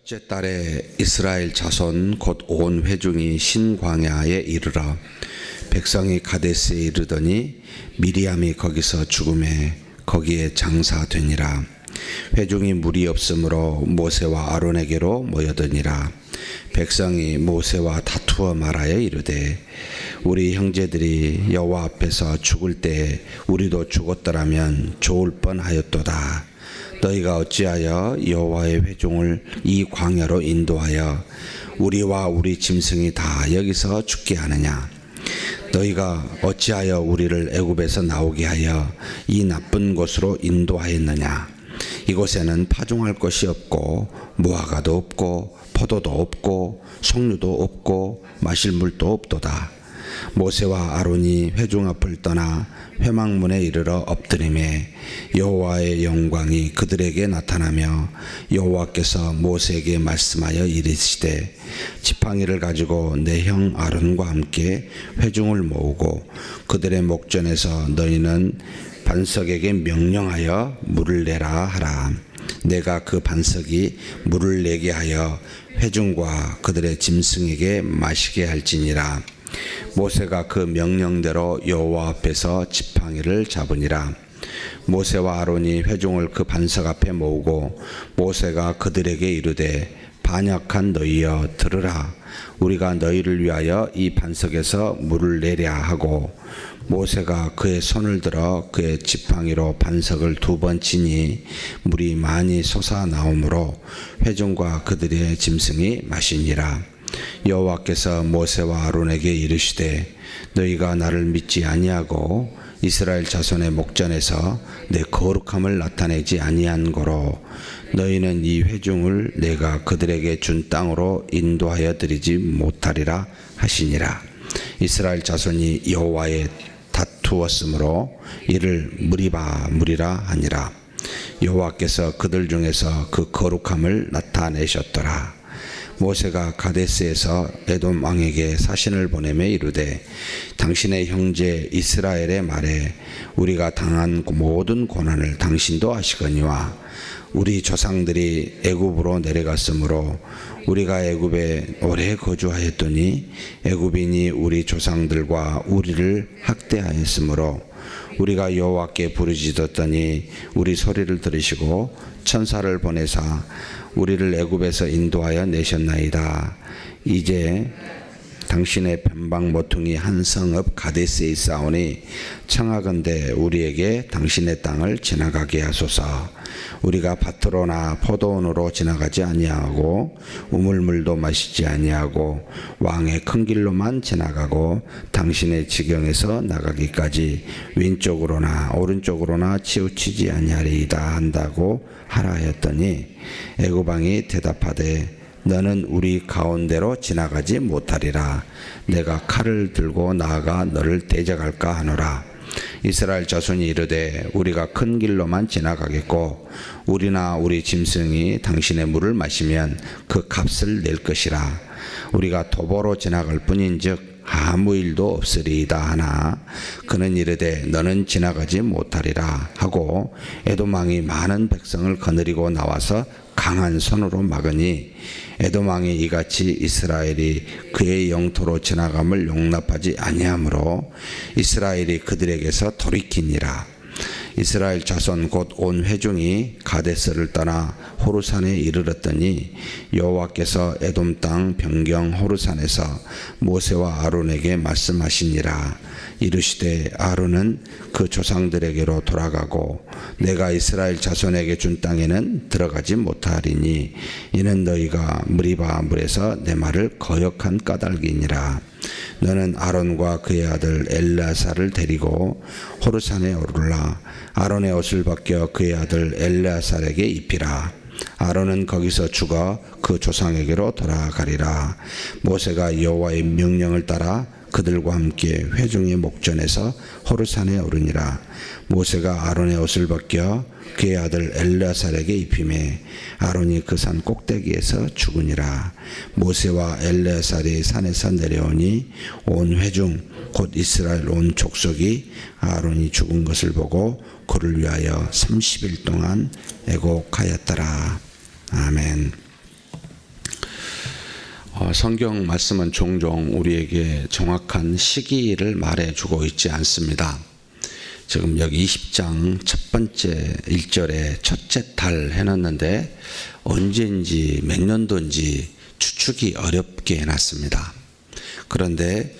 첫째 달에 이스라엘 자손 곧 온 회중이 신광야에 이르러 백성이 가데스에 이르더니 미리암이 거기서 죽음에 거기에 장사되니라. 회중이 물이 없으므로 모세와 아론에게로 모여드니라. 백성이 모세와 다투어 말하여 이르되 우리 형제들이 여호와 앞에서 죽을 때에 우리도 죽었더라면 좋을 뻔하였도다. 너희가 어찌하여 여호와의 회중을 이 광야로 인도하여 우리와 우리 짐승이 다 여기서 죽게 하느냐? 너희가 어찌하여 우리를 애굽에서 나오게 하여 이 나쁜 곳으로 인도하였느냐? 이곳에는 파종할 것이 없고 무화과도 없고 포도도 없고 석류도 없고 마실 물도 없도다. 모세와 아론이 회중 앞을 떠나 회막문에 이르러 엎드림에 여호와의 영광이 그들에게 나타나며 여호와께서 모세에게 말씀하여 이르시되 지팡이를 가지고 내 형 아론과 함께 회중을 모으고 그들의 목전에서 너희는 반석에게 명령하여 물을 내라 하라. 내가 그 반석이 물을 내게 하여 회중과 그들의 짐승에게 마시게 할지니라. 모세가 그 명령대로 여호와 앞에서 지팡이를 잡으니라. 모세와 아론이 회중을 그 반석 앞에 모으고 모세가 그들에게 이르되 반역한 너희여 들으라. 우리가 너희를 위하여 이 반석에서 물을 내랴 하고 모세가 그의 손을 들어 그의 지팡이로 반석을 2번 치니 물이 많이 솟아나오므로 회중과 그들의 짐승이 마시니라. 여호와께서 모세와 아론에게 이르시되 너희가 나를 믿지 아니하고 이스라엘 자손의 목전에서 내 거룩함을 나타내지 아니한 고로 너희는 이 회중을 내가 그들에게 준 땅으로 인도하여 드리지 못하리라 하시니라. 이스라엘 자손이 여호와에 다투었으므로 이를 무리라 하니라. 여호와께서 그들 중에서 그 거룩함을 나타내셨더라. 모세가 가데스에서 에돔 왕에게 사신을 보내며 이르되 당신의 형제 이스라엘의 말에 우리가 당한 모든 고난을 당신도 아시거니와 우리 조상들이 애굽으로 내려갔으므로 우리가 애굽에 오래 거주하였더니 애굽인이 우리 조상들과 우리를 학대하였으므로 우리가 여호와께 부르짖었더니 우리 소리를 들으시고 천사를 보내사 우리를 애굽에서 인도하여 내셨나이다. 이제 당신의 변방 모퉁이 한 성읍 가데스에 있사오니 청하건대 우리에게 당신의 땅을 지나가게 하소서. 우리가 밭으로나 포도원으로 지나가지 아니하고 우물물도 마시지 아니하고 왕의 큰 길로만 지나가고 당신의 지경에서 나가기까지 왼쪽으로나 오른쪽으로나 치우치지 아니하리이다 한다고 하라 하였더니 애굽 왕이 대답하되 너는 우리 가운데로 지나가지 못하리라. 내가 칼을 들고 나아가 너를 대적할까 하노라. 이스라엘 자손이 이르되 우리가 큰 길로만 지나가겠고 우리나 우리 짐승이 당신의 물을 마시면 그 값을 낼 것이라. 우리가 도보로 지나갈 뿐인즉 아무 일도 없으리이다 하나 그는 이르되 너는 지나가지 못하리라 하고 에돔 왕이 많은 백성을 거느리고 나와서 강한 손으로 막으니 에돔 왕이 이같이 이스라엘이 그의 영토로 지나감을 용납하지 아니하므로 이스라엘이 그들에게서 돌이키니라. 이스라엘 자손 곧 온 회중이 가데스를 떠나 호르산에 이르렀더니 여호와께서 에돔 땅 변경 호르산에서 모세와 아론에게 말씀하시니라. 이르시되 아론은 그 조상들에게로 돌아가고 내가 이스라엘 자손에게 준 땅에는 들어가지 못하리니 이는 너희가 무리바 물에서 내 말을 거역한 까닭이니라. 너는 아론과 그의 아들 엘르아사를 데리고 호르산에 오르라. 아론의 옷을 벗겨 그의 아들 엘르아사에게 입히라. 아론은 거기서 죽어 그 조상에게로 돌아가리라. 모세가 여호와의 명령을 따라 그들과 함께 회중의 목전에서 호르산에 오르니라. 모세가 아론의 옷을 벗겨 그의 아들 엘르아살에게 입히매 아론이 그 산 꼭대기에서 죽으니라. 모세와 엘르아살이 산에서 내려오니 온 회중 곧 이스라엘 온 족속이 아론이 죽은 것을 보고 그를 위하여 30일 동안 애곡하였더라. 아멘. 성경 말씀은 종종 우리에게 정확한 시기를 말해주고 있지 않습니다. 지금 여기 20장 첫 번째 1절에 첫째 달 해놨는데 언제인지 몇 년도인지 추측이 어렵게 해놨습니다. 그런데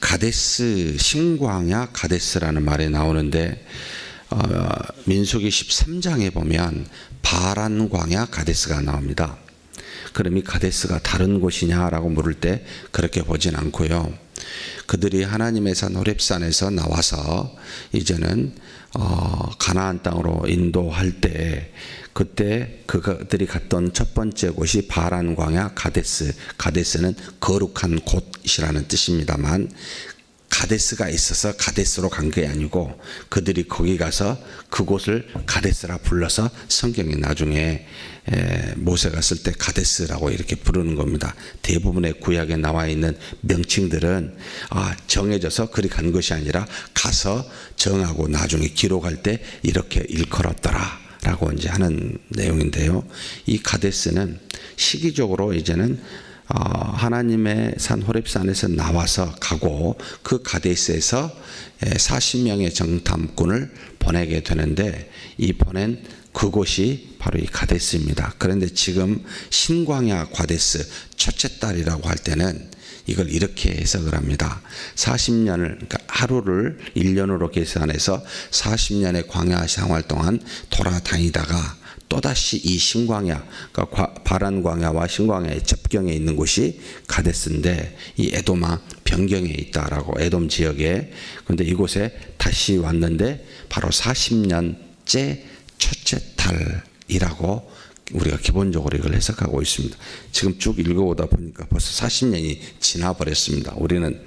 가데스, 신광야 가데스라는 말이 나오는데 민수기 13장에 보면 바란 광야 가데스가 나옵니다. 그럼 이 가데스가 다른 곳이냐라고 물을 때 그렇게 보진 않고요. 그들이 하나님의 산 호렙산에서 나와서 이제는 가나안 땅으로 인도할 때 그때 그들이 갔던 첫 번째 곳이 바란 광야 가데스. 가데스는 거룩한 곳이라는 뜻입니다만 가데스가 있어서 가데스로 간 게 아니고 그들이 거기 가서 그곳을 가데스라 불러서 성경이 나중에 모세가 쓸 때 가데스라고 이렇게 부르는 겁니다. 대부분의 구약에 나와 있는 명칭들은 정해져서 그리 간 것이 아니라 가서 정하고 나중에 기록할 때 이렇게 일컬었더라 라고 이제 하는 내용인데요. 이 가데스는 시기적으로 이제는 하나님의 산 호렙산에서 나와서 가고 그 가데스에서 40명의 정탐꾼을 보내게 되는데 이 보낸 그곳이 바로 이 가데스입니다. 그런데 지금 신광야 가데스 첫째 달이라고 할 때는 이걸 이렇게 해석을 합니다. 40년을 그러니까 하루를 1년으로 계산해서 40년의 광야 생활 동안 돌아다니다가 또다시 이 신광야, 그러니까 바란 광야와 신광야의 접경에 있는 곳이 가데스인데 이 에돔아 변경에 있다라고 에돔 지역에 그런데 이곳에 다시 왔는데 바로 40년째 첫째 달이라고 우리가 기본적으로 이걸 해석하고 있습니다. 지금 쭉 읽어오다 보니까 벌써 40년이 지나버렸습니다. 우리는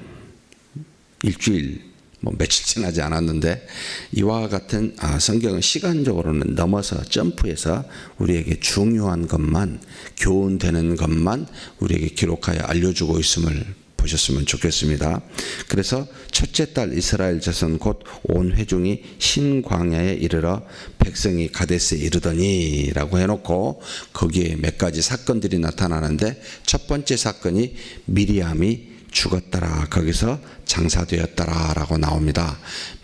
일주일 며칠 지나지 않았는데 이와 같은 성경은 시간적으로는 넘어서 점프해서 우리에게 중요한 것만 교훈되는 것만 우리에게 기록하여 알려주고 있음을 보셨으면 좋겠습니다. 그래서 첫째 달 이스라엘 자손 곧 온 회중이 신광야에 이르러 백성이 가데스에 이르더니 라고 해놓고 거기에 몇 가지 사건들이 나타나는데 첫 번째 사건이 미리암이 죽었더라. 거기서 장사되었더라 라고 나옵니다.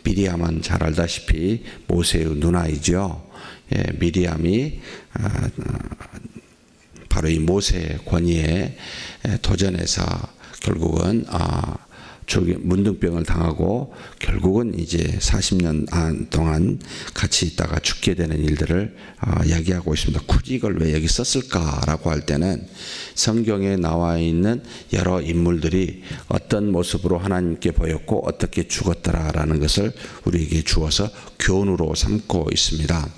미리암은 잘 알다시피 모세의 누나이죠. 미리암이 바로 이 모세의 권위에 도전해서 결국은 문둥병을 당하고 결국은 이제 40년 동안 같이 있다가 죽게 되는 일들을 이야기하고 있습니다. 굳이 이걸 왜 여기 썼을까라고 할 때는 성경에 나와 있는 여러 인물들이 어떤 모습으로 하나님께 보였고 어떻게 죽었더라라는 것을 우리에게 주어서 교훈으로 삼고 있습니다.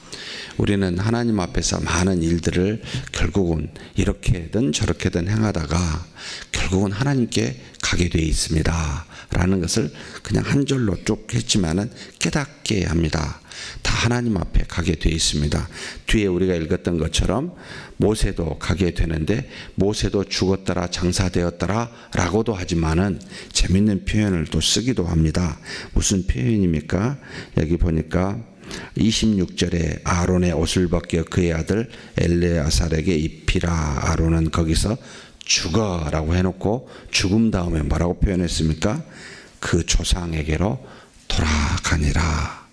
우리는 하나님 앞에서 많은 일들을 결국은 이렇게든 저렇게든 행하다가 결국은 하나님께 가게 되어 있습니다 라는 것을 그냥 한 절로 쭉 했지만은 깨닫게 합니다. 다 하나님 앞에 가게 되어 있습니다. 뒤에 우리가 읽었던 것처럼 모세도 가게 되는데 모세도 죽었더라 장사되었더라 라고도 하지만은 재밌는 표현을 또 쓰기도 합니다. 무슨 표현입니까? 여기 보니까 26절에 아론의 옷을 벗겨 그의 아들 엘레아살에게 입히라. 아론은 거기서 죽어라고 해놓고 죽음 다음에 뭐라고 표현했습니까? 그 조상에게로 돌아가니라.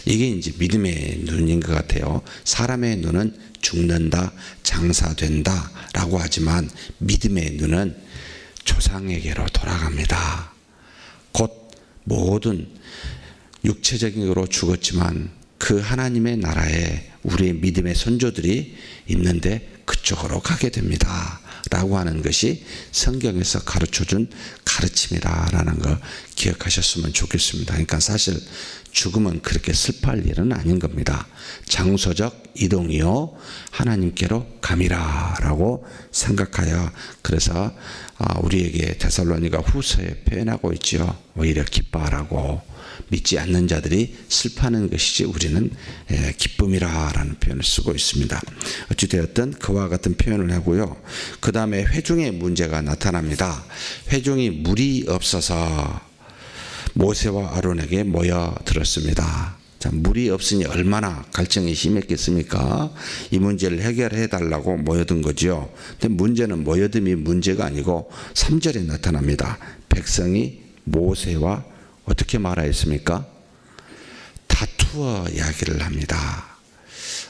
이게 이제 믿음의 눈인 것 같아요. 사람의 눈은 죽는다, 장사된다 라고 하지만 믿음의 눈은 조상에게로 돌아갑니다. 곧 모든 육체적으로 죽었지만 그 하나님의 나라에 우리의 믿음의 선조들이 있는데 그쪽으로 가게 됩니다 라고 하는 것이 성경에서 가르쳐준 가르침이라는 거 기억하셨으면 좋겠습니다. 그러니까 사실 죽음은 그렇게 슬퍼할 일은 아닌 겁니다. 장소적 이동이요 하나님께로 감이라 라고 생각하여 그래서 우리에게 데살로니가 후서에 표현하고 있죠. 오히려 기뻐하라고. 믿지 않는 자들이 슬퍼하는 것이지 우리는 기쁨이라는 표현을 쓰고 있습니다. 어찌되었든 그와 같은 표현을 하고요. 그 다음에 회중의 문제가 나타납니다. 회중이 물이 없어서 모세와 아론에게 모여들었습니다. 자, 물이 없으니 얼마나 갈증이 심했겠습니까? 이 문제를 해결해 달라고 모여든 거죠. 근데 문제는 모여듦이 문제가 아니고 3절에 나타납니다. 백성이 모세와 어떻게 말하였습니까? 다투어 이야기를 합니다.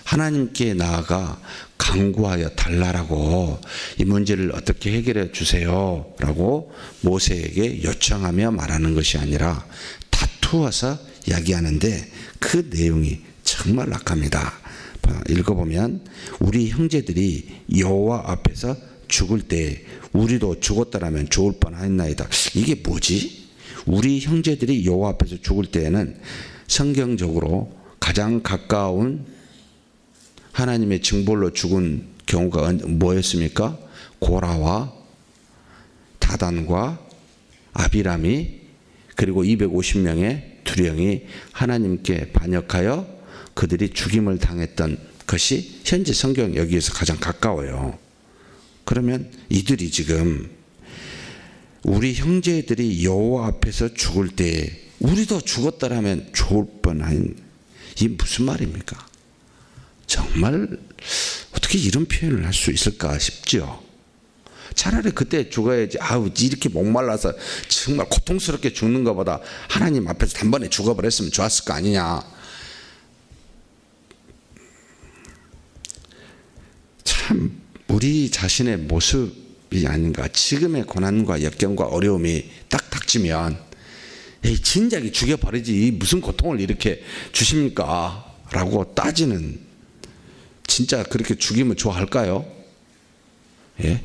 하나님께 나아가 간구하여 달라라고, 이 문제를 어떻게 해결해 주세요 라고 모세에게 요청하며 말하는 것이 아니라 다투어서 이야기하는데, 그 내용이 정말 악합니다. 읽어보면 우리 형제들이 여호와 앞에서 죽을 때 우리도 죽었더라면 좋을 뻔하였나이다. 이게 뭐지? 우리 형제들이 여호와 앞에서 죽을 때에는 성경적으로 가장 가까운 하나님의 징벌로 죽은 경우가 뭐였습니까? 고라와 다단과 아비람이, 그리고 250명의 두령이 하나님께 반역하여 그들이 죽임을 당했던 것이 현재 성경 여기에서 가장 가까워요. 그러면 이들이 지금 우리 형제들이 여호와 앞에서 죽을 때 우리도 죽었더라면 좋을 뻔한, 이 무슨 말입니까? 정말 어떻게 이런 표현을 할 수 있을까 싶죠. 차라리 그때 죽어야지, 이렇게 목말라서 정말 고통스럽게 죽는 것보다 하나님 앞에서 단번에 죽어버렸으면 좋았을 거 아니냐. 참 우리 자신의 모습이 아닌가. 지금의 고난과 역경과 어려움이 딱 닥치면 진작에 죽여버리지 무슨 고통을 이렇게 주십니까? 라고 따지는, 진짜 그렇게 죽이면 좋아할까요? 예?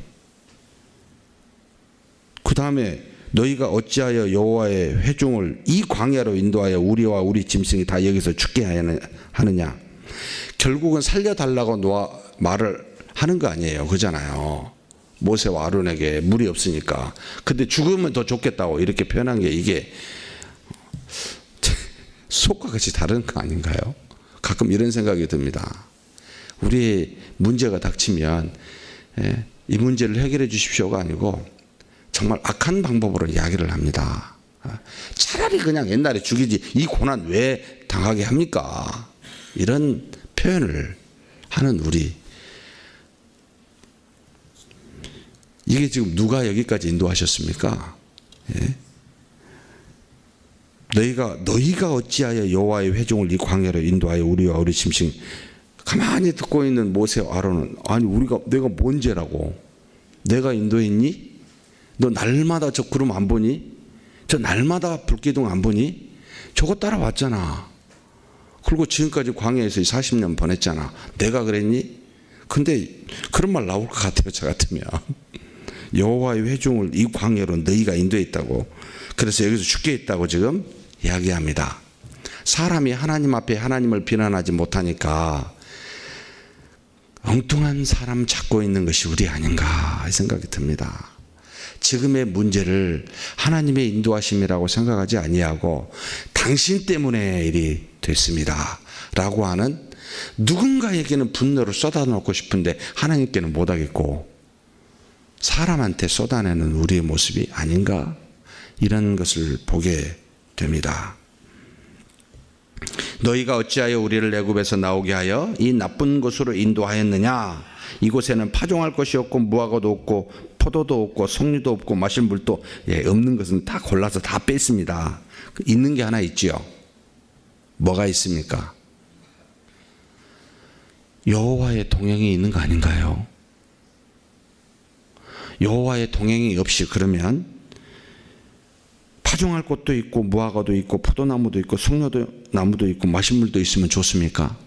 그 다음에 너희가 어찌하여 여호와의 회중을 이 광야로 인도하여 우리와 우리 짐승이 다 여기서 죽게 하느냐. 결국은 살려달라고 말을 하는 거 아니에요. 그잖아요. 모세와 아론에게 물이 없으니까. 근데 죽으면 더 좋겠다고 이렇게 표현한 게, 이게 속과 같이 다른 거 아닌가요? 가끔 이런 생각이 듭니다. 우리의 문제가 닥치면 이 문제를 해결해 주십시오가 아니고 정말 악한 방법으로 이야기를 합니다. 차라리 그냥 옛날에 죽이지 이 고난 왜 당하게 합니까? 이런 표현을 하는 우리. 이게 지금 누가 여기까지 인도하셨습니까? 예? 너희가 어찌하여 여호와의 회중을 이 광야로 인도하여 우리와 우리 짐승. 가만히 듣고 있는 모세와 아론은, 아니 내가 뭔 죄라고? 내가 인도했니? 너 날마다 저 구름 안 보니? 저 날마다 불기둥 안 보니? 저거 따라왔잖아. 그리고 지금까지 광야에서 40년 보냈잖아. 내가 그랬니? 근데 그런 말 나올 것 같아요. 저 같으면. 여호와의 회중을 이 광야로 너희가 인도했다고. 그래서 여기서 죽게 했다고 지금 이야기합니다. 사람이 하나님 앞에 하나님을 비난하지 못하니까 엉뚱한 사람 찾고 있는 것이 우리 아닌가 생각이 듭니다. 지금의 문제를 하나님의 인도하심이라고 생각하지 아니하고 당신 때문에 일이 됐습니다 라고 하는, 누군가에게는 분노를 쏟아놓고 싶은데 하나님께는 못하겠고 사람한테 쏟아내는 우리의 모습이 아닌가, 이런 것을 보게 됩니다. 너희가 어찌하여 우리를 애굽에서 나오게 하여 이 나쁜 곳으로 인도하였느냐. 이곳에는 파종할 것이 없고 무화과도 없고 포도도 없고 석류도 없고 마실 물도 없는 것은 다 골라서 다 뺐습니다. 있는 게 하나 있지요. 뭐가 있습니까? 여호와의 동행이 있는 거 아닌가요? 여호와의 동행이 없이 그러면 파종할 곳도 있고 무화과도 있고 포도나무도 있고 석류나무도 있고 마실 물도 있으면 좋습니까?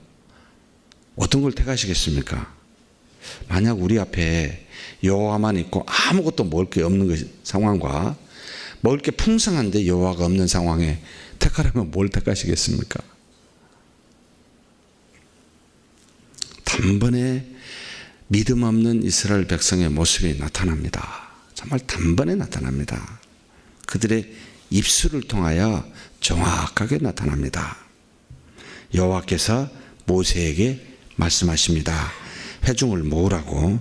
어떤 걸 택하시겠습니까? 만약 우리 앞에 여호와만 있고 아무것도 먹을 게 없는 상황과 먹을 게 풍성한데 여호와가 없는 상황에 택하려면 뭘 택하시겠습니까? 단번에 믿음 없는 이스라엘 백성의 모습이 나타납니다. 정말 단번에 나타납니다. 그들의 입술을 통하여 정확하게 나타납니다. 여호와께서 모세에게 말씀하십니다. 회중을 모으라고.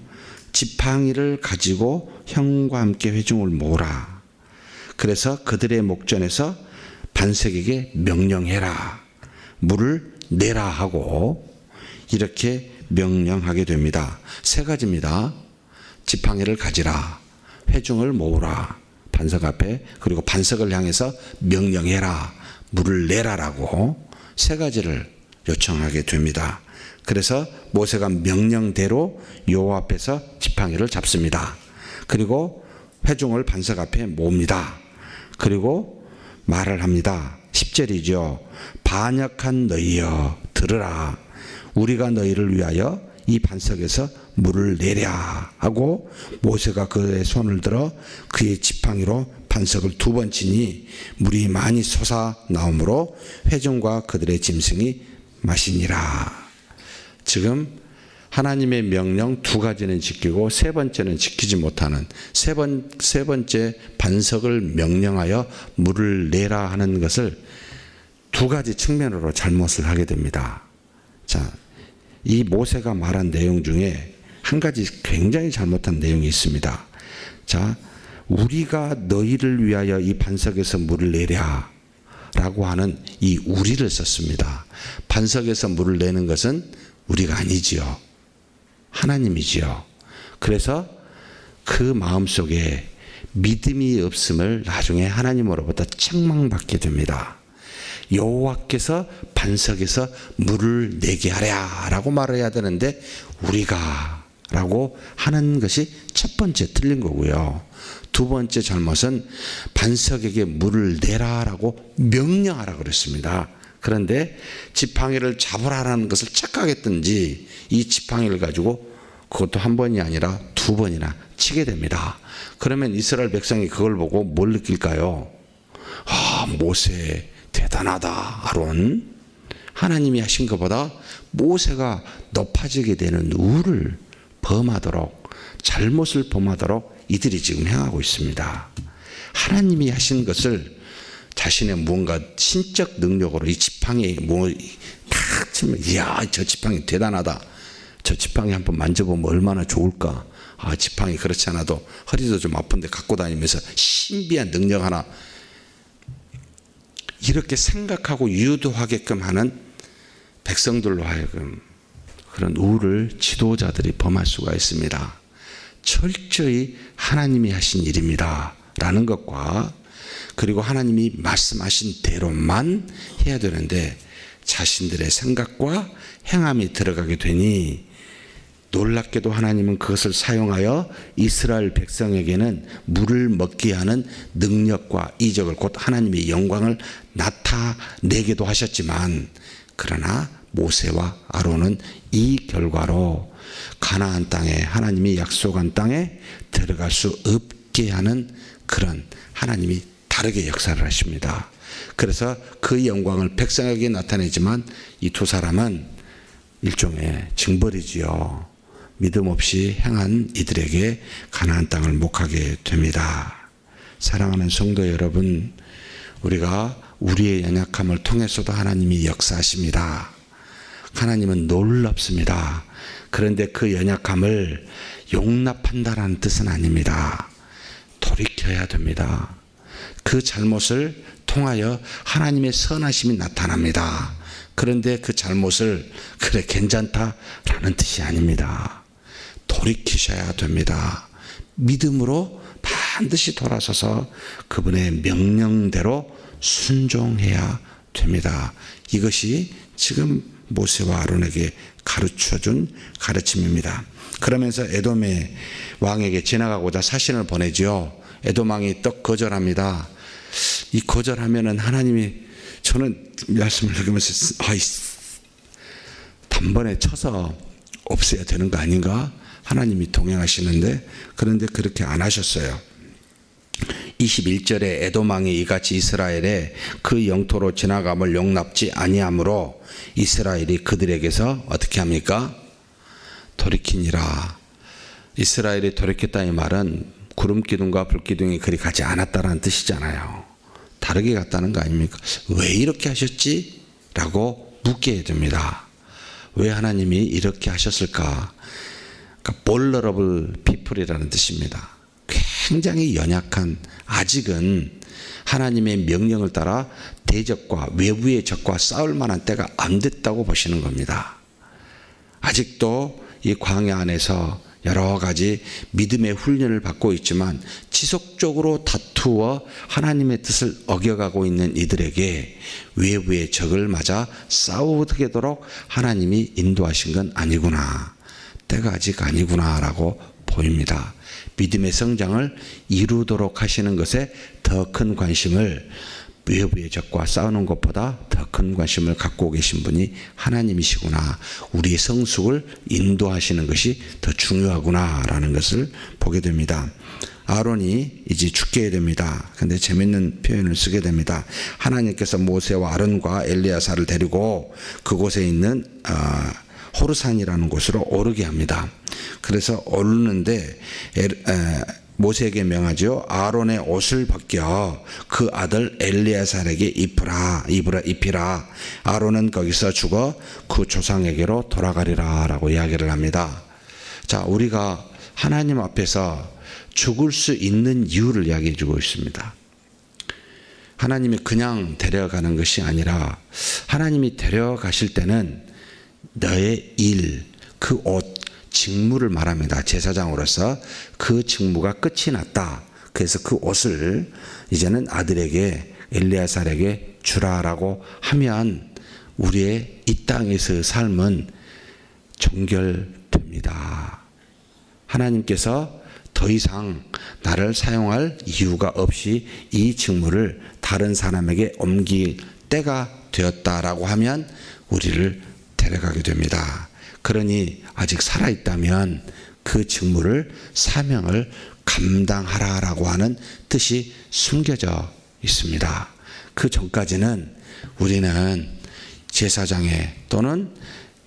지팡이를 가지고 형과 함께 회중을 모으라. 그래서 그들의 목전에서 반석에게 명령해라. 물을 내라 하고 이렇게 명령하게 됩니다. 세 가지입니다. 지팡이를 가지라, 회중을 모으라, 반석 앞에, 그리고 반석을 향해서 명령해라, 물을 내라라고 세 가지를 요청하게 됩니다. 그래서 모세가 명령대로 여호와 앞에서 지팡이를 잡습니다. 그리고 회중을 반석 앞에 모읍니다. 그리고 말을 합니다. 10절이죠. 반역한 너희여 들으라. 우리가 너희를 위하여 이 반석에서 물을 내랴 하고 모세가 그의 손을 들어 그의 지팡이로 반석을 2번 치니 물이 많이 솟아 나오므로 회중과 그들의 짐승이 마시니라. 지금 하나님의 명령 2가지는 지키고 3번째는 지키지 못하는 세 번째 반석을 명령하여 물을 내라 하는 것을 2가지 측면으로 잘못을 하게 됩니다. 자, 이 모세가 말한 내용 중에 한 가지 굉장히 잘못한 내용이 있습니다. 자, 우리가 너희를 위하여 이 반석에서 물을 내랴 라고 하는 이 우리를 썼습니다. 반석에서 물을 내는 것은 우리가 아니지요. 하나님이지요. 그래서 그 마음속에 믿음이 없음을 나중에 하나님으로부터 책망받게 됩니다. 여호와께서 반석에서 물을 내게 하랴 라고 말해야 되는데 우리가 라고 하는 것이 첫 번째 틀린 거고요. 2번째 잘못은 반석에게 물을 내라 라고 명령하라고 그랬습니다. 그런데 지팡이를 잡으라는 것을 착각했든지 이 지팡이를 가지고 그것도 한 번이 아니라 2번이나 치게 됩니다. 그러면 이스라엘 백성이 그걸 보고 뭘 느낄까요? 아, 모세 대단하다. 아론 하나님이 하신 것보다 모세가 높아지게 되는 우를 범하도록, 잘못을 범하도록 이들이 지금 행하고 있습니다. 하나님이 하신 것을 자신의 무언가 신적 능력으로 이 지팡이 탁 치면 이야 저 지팡이 대단하다. 저 지팡이 한번 만져보면 얼마나 좋을까. 아, 지팡이 그렇지 않아도 허리도 좀 아픈데 갖고 다니면서 신비한 능력 하나, 이렇게 생각하고 유도하게끔 하는 백성들로 하여금 그런 우를 지도자들이 범할 수가 있습니다. 철저히 하나님이 하신 일입니다 라는 것과, 그리고 하나님이 말씀하신 대로만 해야 되는데 자신들의 생각과 행함이 들어가게 되니 놀랍게도 하나님은 그것을 사용하여 이스라엘 백성에게는 물을 먹게 하는 능력과 이적을, 곧 하나님의 영광을 나타내기도 하셨지만, 그러나 모세와 아론은 이 결과로 가나안 땅에, 하나님이 약속한 땅에 들어갈 수 없게 하는 그런 하나님이 다르게 역사를 하십니다. 그래서 그 영광을 백성에게 나타내지만 이 2사람은 일종의 징벌이지요. 믿음 없이 행한 이들에게 가나안 땅을 못 가게 됩니다. 사랑하는 성도 여러분, 우리가 우리의 연약함을 통해서도 하나님이 역사하십니다. 하나님은 놀랍습니다. 그런데 그 연약함을 용납한다라는 뜻은 아닙니다. 돌이켜야 됩니다. 그 잘못을 통하여 하나님의 선하심이 나타납니다. 그런데 그 잘못을 그래 괜찮다라는 뜻이 아닙니다. 돌이키셔야 됩니다. 믿음으로 반드시 돌아서서 그분의 명령대로 순종해야 됩니다. 이것이 지금 모세와 아론에게 가르쳐준 가르침입니다. 그러면서 에돔의 왕에게 지나가고자 사신을 보내지요. 에돔 왕이 떡 거절합니다. 이 거절하면은 하나님이, 저는 말씀을 읽으면서 단번에 쳐서 없애야 되는 거 아닌가? 하나님이 동행하시는데, 그런데 그렇게 안 하셨어요. 21절에 에돔 왕이 이같이 이스라엘의 그 영토로 지나감을 용납지 아니하므로 이스라엘이 그들에게서 어떻게 합니까? 돌이키니라. 이스라엘이 돌이켰다 이 말은 구름 기둥과 불 기둥이 그리 가지 않았다라는 뜻이잖아요. 다르게 갔다는 거 아닙니까? 왜 이렇게 하셨지? 라고 묻게 됩니다. 왜 하나님이 이렇게 하셨을까? 그러니까 vulnerable people이라는 뜻입니다. 굉장히 연약한, 아직은 하나님의 명령을 따라 대적과 외부의 적과 싸울 만한 때가 안 됐다고 보시는 겁니다. 아직도 이 광야 안에서 여러 가지 믿음의 훈련을 받고 있지만 지속적으로 다투어 하나님의 뜻을 어겨가고 있는 이들에게 외부의 적을 맞아 싸우게 되도록 하나님이 인도하신 건 아니구나, 때가 아직 아니구나 라고 보입니다. 믿음의 성장을 이루도록 하시는 것에 더 큰 관심을, 외부의 적과 싸우는 것보다 더 큰 관심을 갖고 계신 분이 하나님이시구나, 우리의 성숙을 인도하시는 것이 더 중요하구나 라는 것을 보게 됩니다. 아론이 이제 죽게 됩니다. 근데 재밌는 표현을 쓰게 됩니다. 하나님께서 모세와 아론과 엘리야사를 데리고 그곳에 있는 호르산이라는 곳으로 오르게 합니다. 그래서 오르는데 모세에게 명하죠. 아론의 옷을 벗겨 그 아들 엘리야살에게 입히라. 아론은 거기서 죽어 그 조상에게로 돌아가리라 라고 이야기를 합니다. 자, 우리가 하나님 앞에서 죽을 수 있는 이유를 이야기해 주고 있습니다. 하나님이 그냥 데려가는 것이 아니라 하나님이 데려가실 때는 너의 일, 그 옷, 직무를 말합니다. 제사장으로서 그 직무가 끝이 났다. 그래서 그 옷을 이제는 아들에게, 엘리야살에게 주라라고 하면 우리의 이 땅에서의 삶은 종결됩니다. 하나님께서 더 이상 나를 사용할 이유가 없이 이 직무를 다른 사람에게 옮길 때가 되었다라고 하면 우리를 데려가게 됩니다. 그러니 아직 살아있다면 그 직무를, 사명을 감당하라라고 하는 뜻이 숨겨져 있습니다. 그 전까지는 우리는 제사장의 또는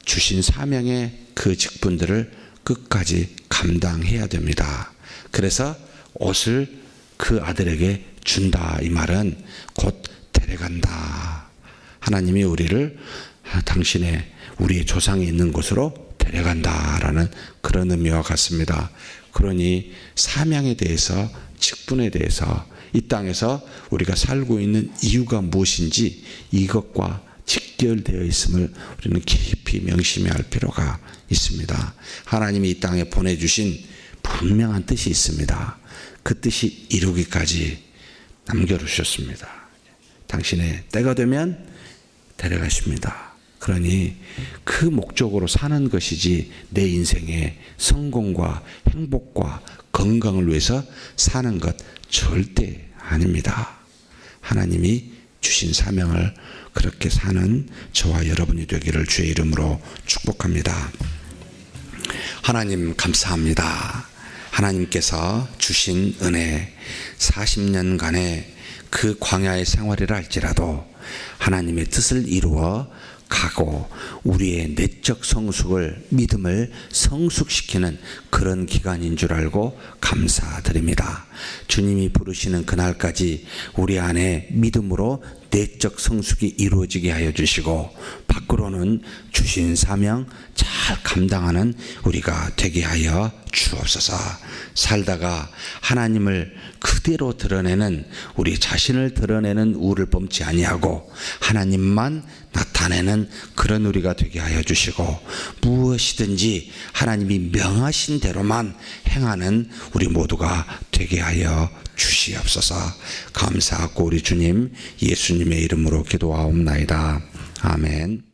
주신 사명의 그 직분들을 끝까지 감당해야 됩니다. 그래서 옷을 그 아들에게 준다, 이 말은 곧 데려간다. 하나님이 우리를 우리의 조상이 있는 곳으로 데려간다라는 그런 의미와 같습니다. 그러니 사명에 대해서, 직분에 대해서, 이 땅에서 우리가 살고 있는 이유가 무엇인지 이것과 직결되어 있음을 우리는 깊이 명심해야 할 필요가 있습니다. 하나님이 이 땅에 보내주신 분명한 뜻이 있습니다. 그 뜻이 이루기까지 남겨두셨습니다. 당신의 때가 되면 데려가십니다. 그러니 그 목적으로 사는 것이지 내 인생의 성공과 행복과 건강을 위해서 사는 것 절대 아닙니다. 하나님이 주신 사명을 그렇게 사는 저와 여러분이 되기를 주의 이름으로 축복합니다. 하나님 감사합니다. 하나님께서 주신 은혜, 40년간의 그 광야의 생활이라 할지라도 하나님의 뜻을 이루어 가고 우리의 내적 성숙을, 믿음을 성숙시키는 그런 기간인 줄 알고 감사드립니다. 주님이 부르시는 그날까지 우리 안에 믿음으로 내적 성숙이 이루어지게 하여 주시고 밖으로는 주신 사명 잘 감당하는 우리가 되게 하여 주옵소서. 살다가 하나님을 그대로 드러내는, 우리 자신을 드러내는 우를 범치 아니하고 하나님만 나타내는 그런 우리가 되게 하여 주시고 무엇이든지 하나님이 명하신 대로만 행하는 우리 모두가 되게 하여 주시옵소서. 감사하고 우리 주님 예수님의 이름으로 기도하옵나이다. 아멘.